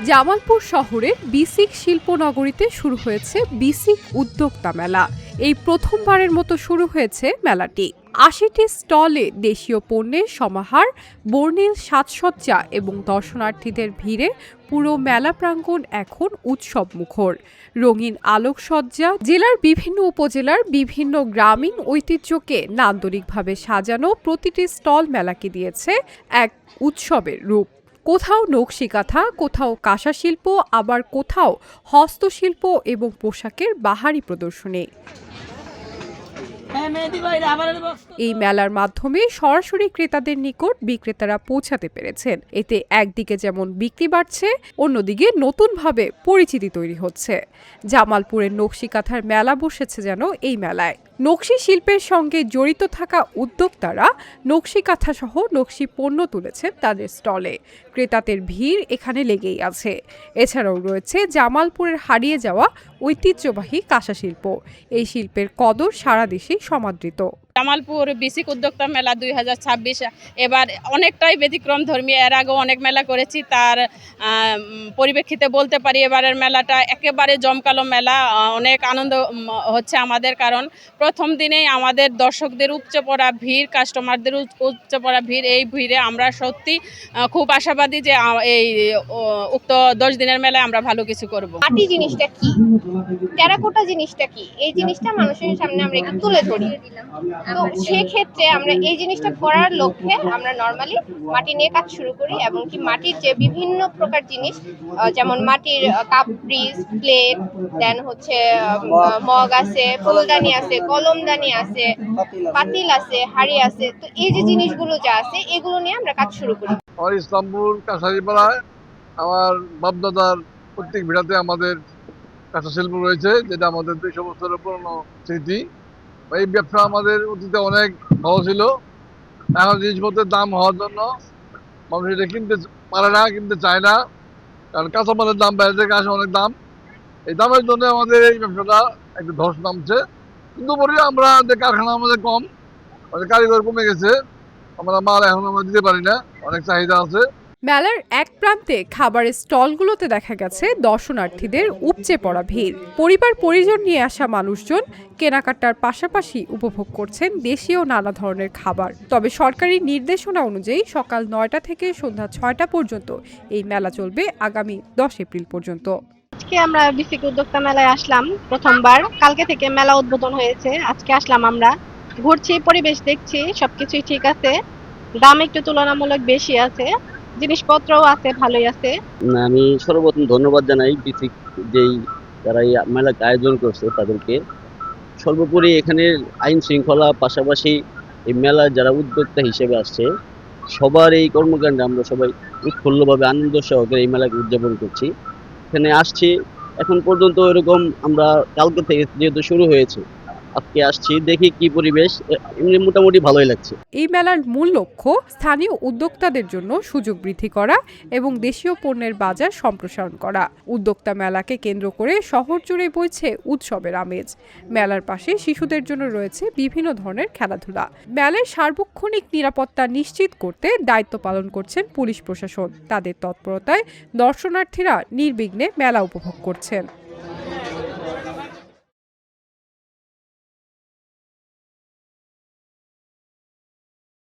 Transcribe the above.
জামালপুর শহরের বিসিক শিল্পনগরীতে শুরু হয়েছে বিসিক উদ্যোক্তা মেলা। এই প্রথমবারের মতো শুরু হয়েছে মেলাটি। ৮০টি স্টলে দেশীয় পণ্যের সমাহার, বর্ণিল সাজসজ্জা এবং দর্শনার্থীদের ভিড়ে পুরো মেলা প্রাঙ্গণ এখন উৎসব মুখর। রঙিন আলোকসজ্জা, জেলার বিভিন্ন উপজেলার বিভিন্ন গ্রামীণ ঐতিহ্যকে নান্দনিকভাবে সাজানো প্রতিটি স্টল মেলাকে দিয়েছে এক উৎসবের রূপ। কোথাও নকশিকাঁথা, কোথাও কাঁসা শিল্প, আবার কোথাও হস্তশিল্প এবং পোশাকের বাহারি প্রদর্শনী। এই মেলার মাধ্যমে সরাসরি ক্রেতাদের নিকট বিক্রেতারা পৌঁছাতে পেরেছেন। এতে একদিকে যেমন বিক্রি বাড়ছে, অন্যদিকে নতুনভাবে পরিচিতি তৈরি হচ্ছে। জামালপুরের নকশিকাঁথার মেলা বসেছে যেন এই মেলায়। নকশি শিল্পের সঙ্গে জড়িত থাকা উদ্যোক্তারা নকশিকাঁথা সহ নকশি পণ্য তুলেছেন তাদের স্টলে। ক্রেতাদের ভিড় এখানে লেগেই আছে। এছাড়াও রয়েছে জামালপুরের হারিয়ে যাওয়া ঐতিহ্যবাহী কাঁসা শিল্প। এই শিল্পের কদর সারা দেশেই সমাদৃত। জামালপুর বিসিক উদ্যোক্তা মেলা 2026 এবার অনেকটাই ব্যতিক্রম ধর্মী। এর আগেও অনেক মেলা করেছি, তার পরিপ্রেক্ষিতে বলতে পারি এবারের মেলাটা একেবারে জমকালো মেলা। অনেক আনন্দ হচ্ছে আমাদের, কারণ প্রথম দিনেই আমাদের দর্শকদের উপচে পড়া ভিড়, কাস্টমারদের উপচে পড়া ভিড়। এই ভিড়ে আমরা সত্যি খুব আশাবাদী যে এই উক্ত 10 দিনের মেলায় আমরা ভালো কিছু করব। মাটি জিনিসটা কি, টেরাকোটা জিনিসটা কি, এই জিনিসটা মানুষের সামনে আমরা একটু তুলে ধরি। তো সেক্ষেত্রে আমরা এই জিনিসটা করার লক্ষ্যে আমরা নর্মালি মাটি নিয়ে কাজ শুরু করি, এবং কি মাটির যে বিভিন্ন প্রকার জিনিস, যেমন মাটির কাপ পিস, প্লেট, দেন হচ্ছে মগ আছে, ফুলদানি আছে, কলমদানি আছে, পাতিল আছে, হাড়ি আছে। তো এই যে জিনিসগুলো যা আছে এগুলো নিয়ে আমরা কাজ শুরু করি। আমার ইসলামপুর কাছারিপাড়ায় আমার বাপদাদার প্রত্যেক ভিড়াতে আমাদের কাঁসা শিল্প রয়েছে, যেটা আমাদের 200 বছরের পুরনো স্মৃতি। এই ব্যবসা আমাদের অতীতে অনেক ভালো ছিল। এখন জিনিসপত্রের দাম হওয়ার জন্য মানুষ এটা কিনতে পারে না, কিনতে চায় না, কারণ কাঁচামালের দাম বেড়েছে, কাঁচা অনেক দাম। এই দামের জন্য আমাদের এই ব্যবসাটা একটু ধস নামছে। কিন্তু পরে আমরা যে কারখানা আমাদের কম, আমাদের কারিগর কমে গেছে, আমরা মাল এখন আমরা দিতে পারি না, অনেক চাহিদা আছে। মেলার এক প্রান্তে খাবারের স্টলগুলোতে দেখা গেছে দর্শনার্থীদের উপচে পড়া ভিড়। পরিবার পরিজন নিয়ে আসা মানুষজন কেনাকাটার পাশাপাশি উপভোগ করছেন দেশীয় নানা ধরনের খাবার। তবে সরকারি নির্দেশনা অনুযায়ী সকাল 9টা থেকে সন্ধ্যা 6টা পর্যন্ত এই মেলা চলবে আগামী 10 এপ্রিল পর্যন্ত। আজকে আমরা বিসিক উদ্যোক্তা মেলায় আসলাম প্রথমবার। কালকে থেকে মেলা উদ্বোধন হয়েছে, আজকে আসলাম আমরা। ঘুরছি, পরিবেশ দেখছি, সবকিছুই ঠিক আছে। দাম একটু তুলনামূলক বেশি আছে, জিনিসপত্রও আছে, ভালোই আছে। আমি সর্বপ্রথম ধন্যবাদ জানাই বিসিক যেই যারা এই মেলাকে আয়োজন করছে তাদেরকে। সর্বোপরি এখানে আইন শৃঙ্খলা পাশাপাশি এই মেলার যারা উদ্যোক্তা হিসেবে আসছে সবার এই কর্মকাণ্ডে আমরা সবাই উৎফুল্লভাবে আনন্দ সহকারে এই মেলাকে উদযাপন করছি। এখানে আসছি, এখন পর্যন্ত এরকম আমরা কালকে থেকে যেহেতু শুরু হয়েছে, আজকে আসছি, দেখি কি পরিবেশ, এমনি মোটামুটি ভালোই লাগছে। এই মেলার মূল লক্ষ্য স্থানীয় উদ্যোক্তাদের জন্য সুযোগ বৃদ্ধি করা এবং দেশীয় পণ্যের বাজার সম্প্রসারণ করা। উদ্যোক্তা মেলাকে কেন্দ্র করে শহর জুড়ে বইছে উৎসবের আমেজ। মেলার পাশে শিশুদের জন্য রয়েছে বিভিন্ন ধরনের খেলাধুলা। মেলার সার্বক্ষণিক নিরাপত্তা নিশ্চিত করতে দায়িত্ব পালন করছেন পুলিশ প্রশাসন। তাদের তৎপরতায় দর্শনার্থীরা নির্বিঘ্নে মেলা উপভোগ করছেন।